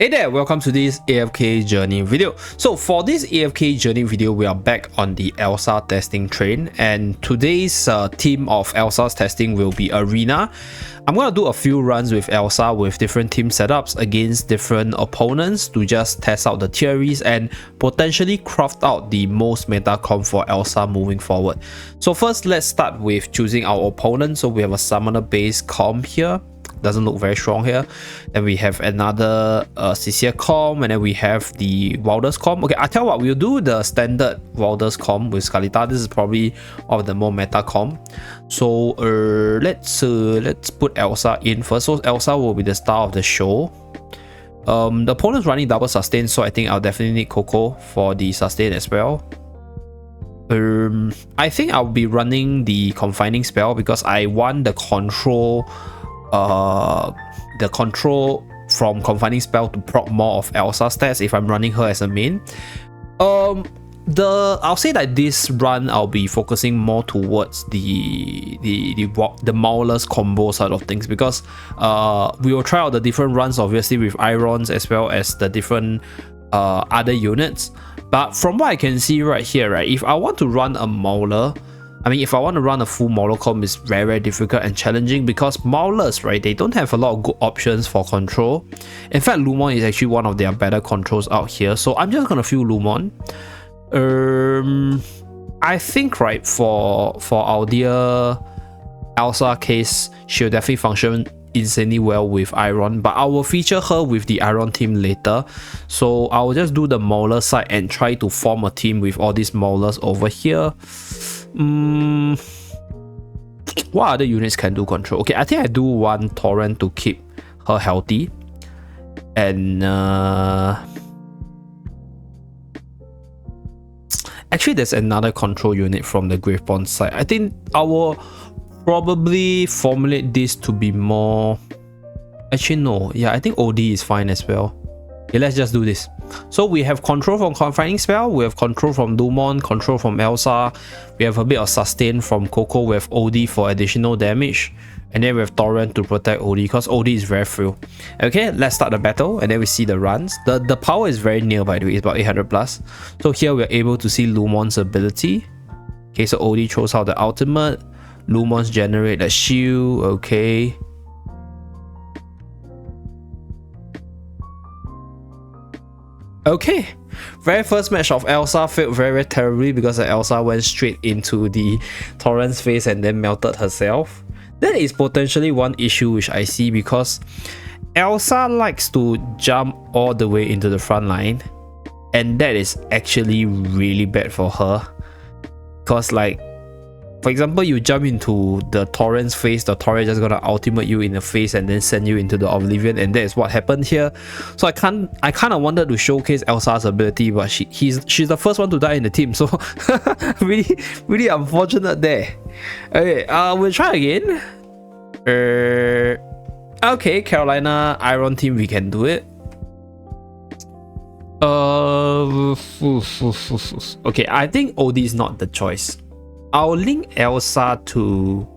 Hey there, welcome to this AFK journey video. So for this AFK journey video, we are back on the Alsa testing train, and today's team of Alsa's testing will be Arena. I'm gonna do a few runs with Alsa with different team setups against different opponents to just test out the theories and potentially craft out the most meta comp for Alsa moving forward. So first, let's start with choosing our opponent. So we have a summoner based comp here. Doesn't look very strong here. Then we have another CC comp, and then we have the Wilders comp. Okay, I tell you what, we'll do the standard Wilders comp with Skalita. This is probably one of the more meta comp. So let's put Alsa in first. So Alsa will be the star of the show. The opponent's running double sustain, so I think I'll definitely need Coco for the sustain as well. I think I'll be running the confining spell because I want the control from confining spell to proc more of Alsa stats if I'm running her as a main. I'll say that this run I'll be focusing more towards the Mauler's combo side of things, because we will try out the different runs obviously with Irons as well as the different other units. But from what I can see right here, right, if I want to run a Mauler, if I want to run a full Mauler comp, is very difficult and challenging because Maulers, right, they don't have a lot of good options for control. In fact, Lumon is actually one of their better controls out here, so I'm just gonna feel Lumon. I think, right, for our dear Alsa case, she'll definitely function insanely well with Iron, but I will feature her with the Iron team later. So I will just do the Mauler side and try to form a team with all these Maulers over here. What other units can do control? Okay, I think I do want Torrent to keep her healthy, and actually there's another control unit from the Graveborn side. I think I will probably formulate this to be more, actually no, yeah, I think OD is fine as well. Okay, let's just do this. So we have control from confining spell, we have control from Lumon, control from Alsa, we have a bit of sustain from Coco with OD for additional damage, and then we have Torrent to protect OD because OD is very frail. Okay, let's start the battle and then we see the runs. The power is very near, by the way, it's about 800 plus. So here we're able to see Lumon's ability. Okay, so OD throws out the ultimate, Lumon's generate a shield. Okay, okay, very first match of Alsa failed very terribly because Alsa went straight into the Torrent's face and then melted herself. That is potentially one issue which I see, because Alsa likes to jump all the way into the front line, and that is actually really bad for her. Because, like, for example, you jump into the Torrent's face, the Torrent just gonna ultimate you in the face and then send you into the Oblivion, and that is what happened here. So I kind of wanted to showcase Alsa's ability, but she's the first one to die in the team, so really unfortunate there. Okay, we'll try again. Okay, Carolina Iron team, we can do it. Okay, I think OD is not the choice. I'll link Alsa to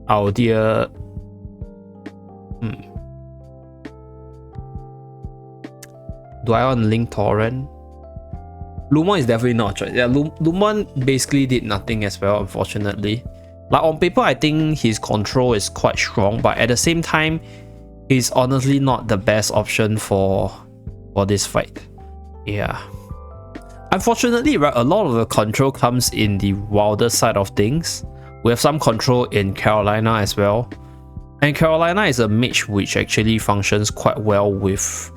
our dear. Do I want to link Torrent? Lumon is definitely not a choice. Yeah, Lumon basically did nothing as well, unfortunately. Like, on paper, I think his control is quite strong, but at the same time, he's honestly not the best option for this fight. Yeah. Unfortunately, right, a lot of the control comes in the Wilder side of things. We have some control in Carolina as well. And Carolina is a mage which actually functions quite well with...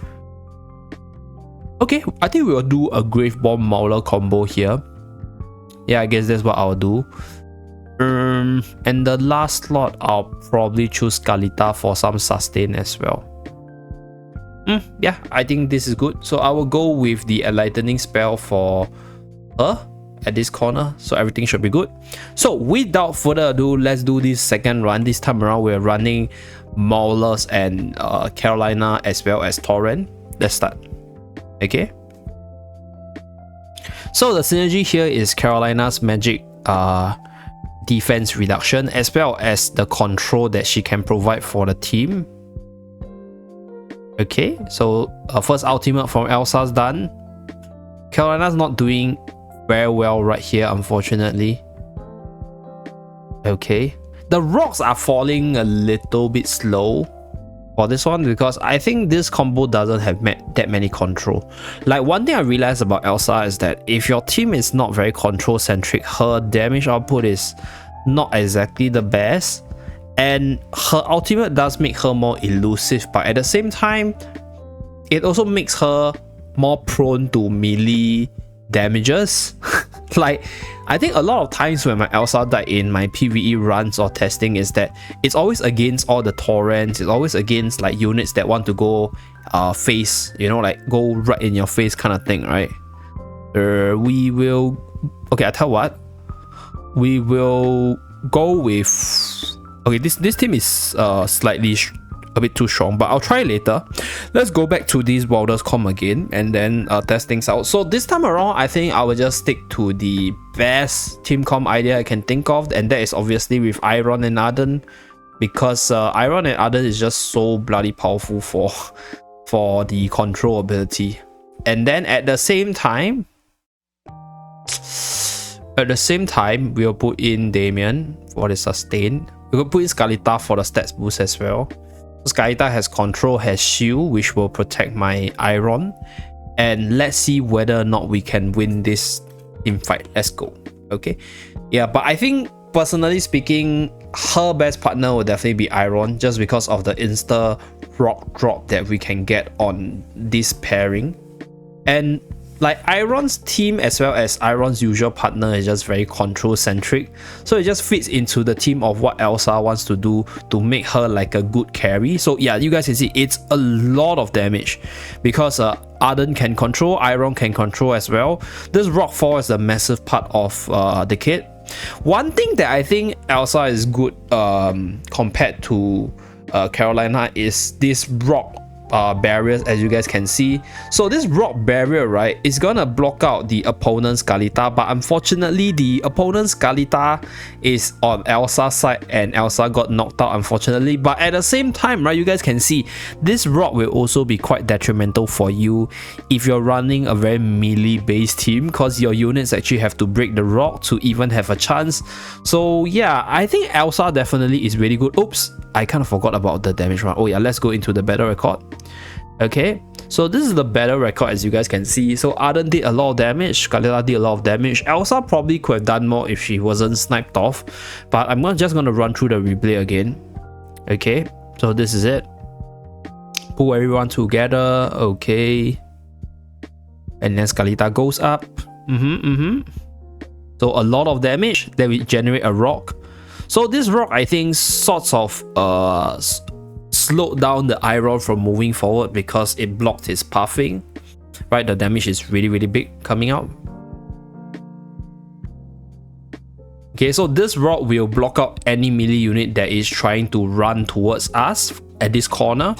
Okay, I think we will do a Graveborn Mauler combo here. Yeah, I guess that's what I'll do. And the last slot, I'll probably choose Skalita for some sustain as well. Yeah, I think this is good. So I will go with the enlightening spell for her at this corner, so everything should be good. So without further ado, let's do this second run. This time around, we're running Maulers and Carolina as well as Torrent. Let's start. Okay, so the synergy here is Carolina's magic defense reduction as well as the control that she can provide for the team. Okay, so first ultimate from Alsa's done. Carolina's not doing very well right here, unfortunately. Okay, the rocks are falling a little bit slow for this one because I think this combo doesn't have that many control. Like, one thing I realized about Alsa is that if your team is not very control centric, her damage output is not exactly the best, and her ultimate does make her more elusive, but at the same time it also makes her more prone to melee damages. Like, I think a lot of times when my Alsa died in my PvE runs or testing is that it's always against all the torrents, it's always against like units that want to go face, you know, like go right in your face kind of thing, right? We will, okay, I tell you what, we will go with, okay, this team is slightly a bit too strong, but I'll try later. Let's go back to these Welders Com again and then test things out. So this time around, I think I will just stick to the best team com idea I can think of, and that is obviously with Iron and Arden, because Iron and Arden is just so bloody powerful for the control ability. And then at the same time, we'll put in Damien for the sustain. We'll put in Skalita for the stats boost as well. Skalita has control, has shield, which will protect my Iron. And let's see whether or not we can win this team fight. Let's go. Okay. Yeah, but I think personally speaking, her best partner will definitely be Iron, just because of the insta rock drop that we can get on this pairing. And like, Iron's team as well as Iron's usual partner is just very control centric, so it just fits into the theme of what Alsa wants to do to make her like a good carry. So yeah, you guys can see it's a lot of damage because Arden can control, Iron can control as well. This rockfall is a massive part of the kit. One thing that I think Alsa is good compared to Carolina is this rock barriers, as you guys can see. So this rock barrier, right, is gonna block out the opponent's Skalita, but unfortunately the opponent's Skalita is on Alsa's side and Alsa got knocked out, unfortunately. But at the same time, right, you guys can see this rock will also be quite detrimental for you if you're running a very melee based team, because your units actually have to break the rock to even have a chance. So yeah, I think Alsa definitely is really good. Oops, I kind of forgot about the damage run. Oh yeah, let's go into the battle record. Okay, so this is the battle record, as you guys can see. So Arden did a lot of damage, Skalita did a lot of damage. Elsa probably could have done more if she wasn't sniped off, but I'm just gonna run through the replay again. Okay, so this is it. Pull everyone together. Okay, and then Skalita goes up. So a lot of damage. Then we generate a rock. So this rock, I think, sorts of slowed down the Iron from moving forward because it blocked his pathing. Right, the damage is really, really big coming out. Okay, so this rock will block out any melee unit that is trying to run towards us at this corner.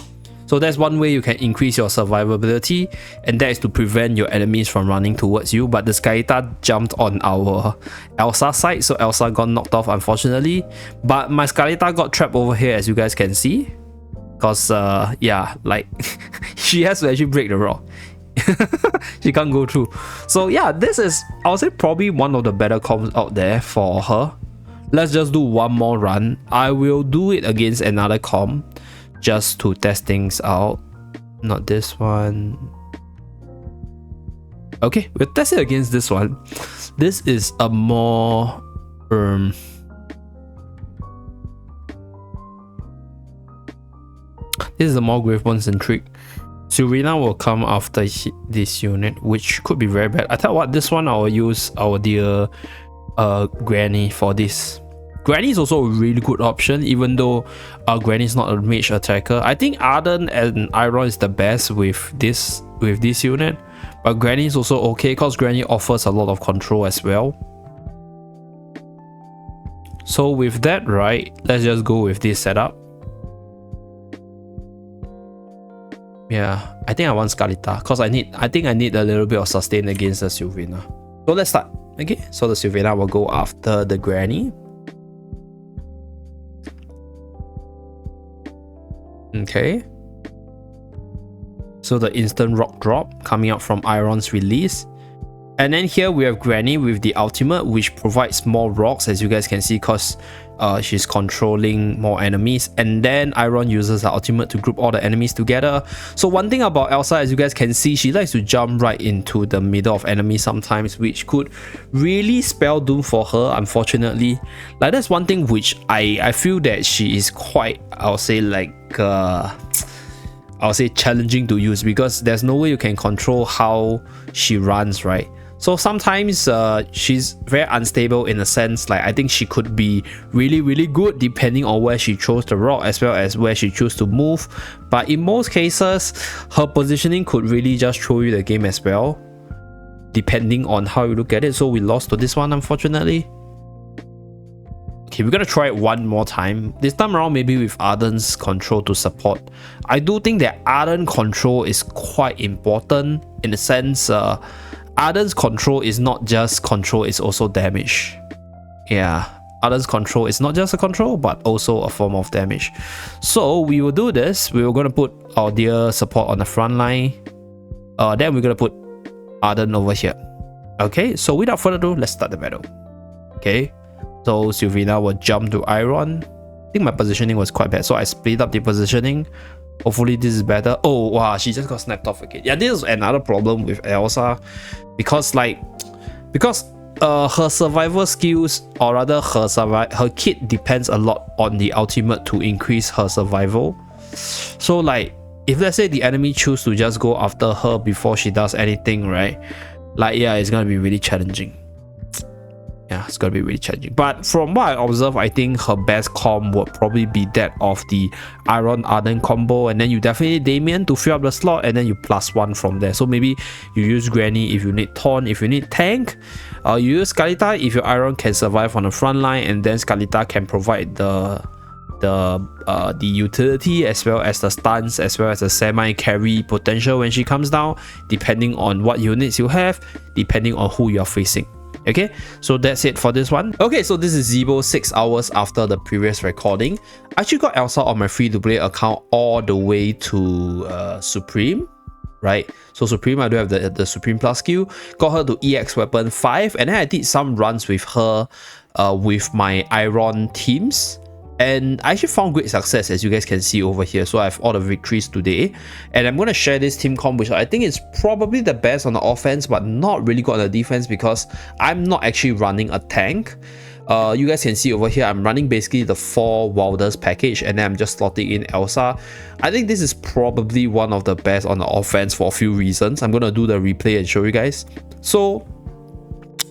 So that's one way you can increase your survivability, and that is to prevent your enemies from running towards you. But the Skalita jumped on our Elsa side, so Elsa got knocked off, unfortunately. But my Skalita got trapped over here, as you guys can see, because yeah, like she has to actually break the rock. She can't go through. So yeah, this is, I would say, probably one of the better comps out there for her. Let's just do one more run. I will do it against another comp just to test things out. Not this one. Okay, we'll test it against this one. This is a more this is a more Gravebone centric. Serena will come after this unit, which could be very bad. I tell you what, this one I will use our dear Granny for this. Granny is also a really good option, even though Granny is not a mage attacker. I think Arden and Iron is the best with this unit, but Granny is also okay because Granny offers a lot of control as well. So with that, right, let's just go with this setup. Yeah, I think I want Skalita because I think I need a little bit of sustain against the Sylvina. So let's start. Okay, so the Sylvina will go after the Granny. Okay. So the instant rock drop coming out from Iron's release. And then here we have Granny with the ultimate, which provides more rocks, as you guys can see, because she's controlling more enemies. And then Iron uses her ultimate to group all the enemies together. So one thing about Alsa, as you guys can see, she likes to jump right into the middle of enemies sometimes, which could really spell doom for her, unfortunately. Like, that's one thing which I feel that she is quite, I'll say, like challenging to use, because there's no way you can control how she runs, right? So sometimes she's very unstable in a sense. Like, I think she could be really good depending on where she chose the rock as well as where she chose to move. But in most cases, her positioning could really just throw you the game as well, depending on how you look at it. So we lost to this one, unfortunately. Okay, we're gonna try it one more time. This time around, maybe with Arden's control to support. I do think that Arden control is quite important in the sense Arden's control is not just control, it's also damage. Yeah, Arden's control is not just a control, but also a form of damage. So we will do this. We were going to put our dear support on the front line. Then we're going to put Arden over here. Okay, so without further ado, let's start the battle. Okay, so Sylvina will jump to Iron. I think my positioning was quite bad, so I split up the positioning. Hopefully this is better. Oh wow, she just got snapped off again. Yeah, this is another problem with Alsa, because her survival skills, or rather her kit depends a lot on the ultimate to increase her survival. So like, if let's say the enemy choose to just go after her before she does anything, right? Like, yeah, it's gonna be really challenging. Yeah, it's gonna be really challenging. But from what I observe, I think her best comp would probably be that of the Iron Arden combo, and then you definitely Damien to fill up the slot, and then you +1 from there. So maybe you use Granny if you need Taunt, if you need tank. You use Skalita if your Iron can survive on the front line, and then Skalita can provide the utility as well as the stuns, as well as the semi-carry potential when she comes down, depending on what units you have, depending on who you're facing. Okay, so that's it for this one. Okay, so this is Zeeebo 6 hours after the previous recording. I actually got Alsa on my free-to-play account all the way to Supreme, right? So Supreme, I do have the Supreme Plus skill. Got her to EX Weapon 5, and then I did some runs with her with my Iron teams. And I actually found great success, as you guys can see over here. So I have all the victories today. And I'm going to share this team comp, which I think is probably the best on the offense, but not really good on the defense, because I'm not actually running a tank. You guys can see over here, I'm running basically the 4 Wilders package, and then I'm just slotting in Alsa. I think this is probably one of the best on the offense for a few reasons. I'm going to do the replay and show you guys. So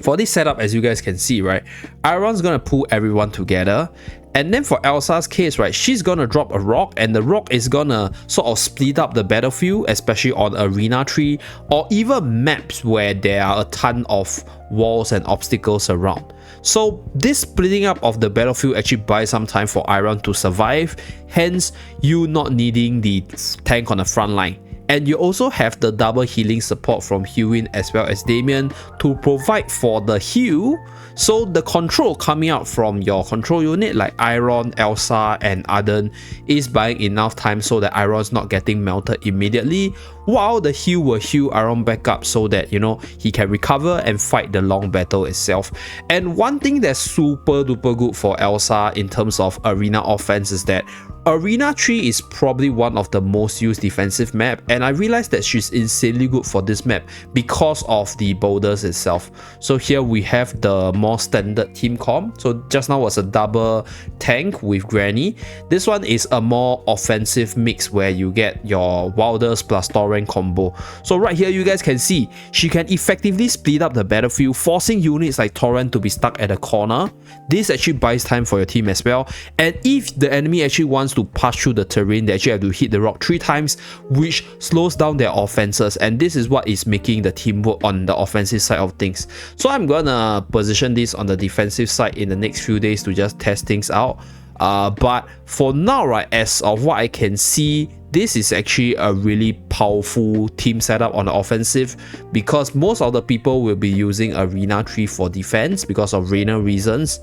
for this setup, as you guys can see, right, Iron's going to pull everyone together. And then for Alsa's case, right, she's gonna drop a rock, and the rock is gonna sort of split up the battlefield, especially on Arena 3 or even maps where there are a ton of walls and obstacles around. So this splitting up of the battlefield actually buys some time for Iron to survive, hence you not needing the tank on the front line. And you also have the double healing support from Hewin as well as Damien to provide for the heal. So the control coming out from your control unit like Iron, Alsa and Arden is buying enough time so that Iron's not getting melted immediately, while the heal will heal Iron back up so that, you know, he can recover and fight the long battle itself. And one thing that's super duper good for Alsa in terms of arena offense is that Arena 3 is probably one of the most used defensive map, and I realized that she's insanely good for this map because of the boulders itself. So here we have the more standard team comp. So just now was a double tank with Granny. This one is a more offensive mix where you get your Wilders plus Torrent combo. So right here you guys can see she can effectively split up the battlefield, forcing units like Torrent to be stuck at a corner. This actually buys time for your team as well, and if the enemy actually wants to pass through the terrain, they actually have to hit the rock 3 times, which slows down their offenses, and this is what is making the team work on the offensive side of things. So I'm gonna position this on the defensive side in the next few days to just test things out. But for now, right, as of what I can see, this is actually a really powerful team setup on the offensive, because most of the people will be using Arena 3 for defense because of Reina reasons,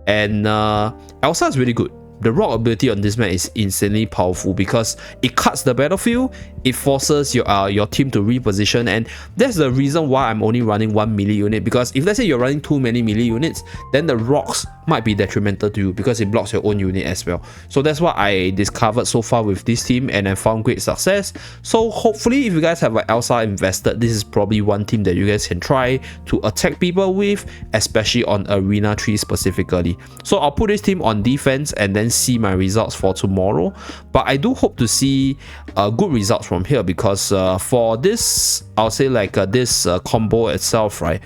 and Alsa is really good. the rock ability on this map is insanely powerful because it cuts the battlefield, it forces your team to reposition, and that's the reason why I'm only running 1 melee unit, because if let's say you're running too many melee units, then the rocks might be detrimental to you because it blocks your own unit as well. So that's what I discovered so far with this team, and I found great success. So hopefully if you guys have like Alsa invested, this is probably one team that you guys can try to attack people with, especially on Arena 3 specifically. So I'll put this team on defense and then see my results for tomorrow, but I do hope to see good results from here, because for this, I'll say like this combo itself, right,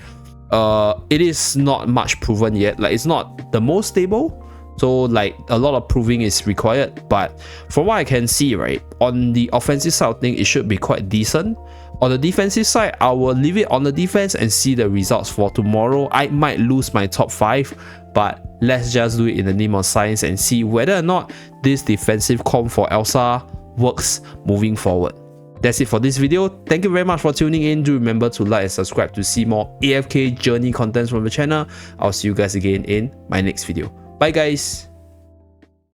it is not much proven yet. Like, it's not the most stable, so like a lot of proving is required, but from what I can see, right, on the offensive side of things, it should be quite decent. On the defensive side, I will leave it on the defense and see the results for tomorrow. I might lose my top 5, but let's just do it in the name of science and see whether or not this defensive comp for Alsa works moving forward. That's it for this video. Thank you very much for tuning in. Do remember to like and subscribe to see more AFK journey contents from the channel. I'll see you guys again in my next video. Bye guys.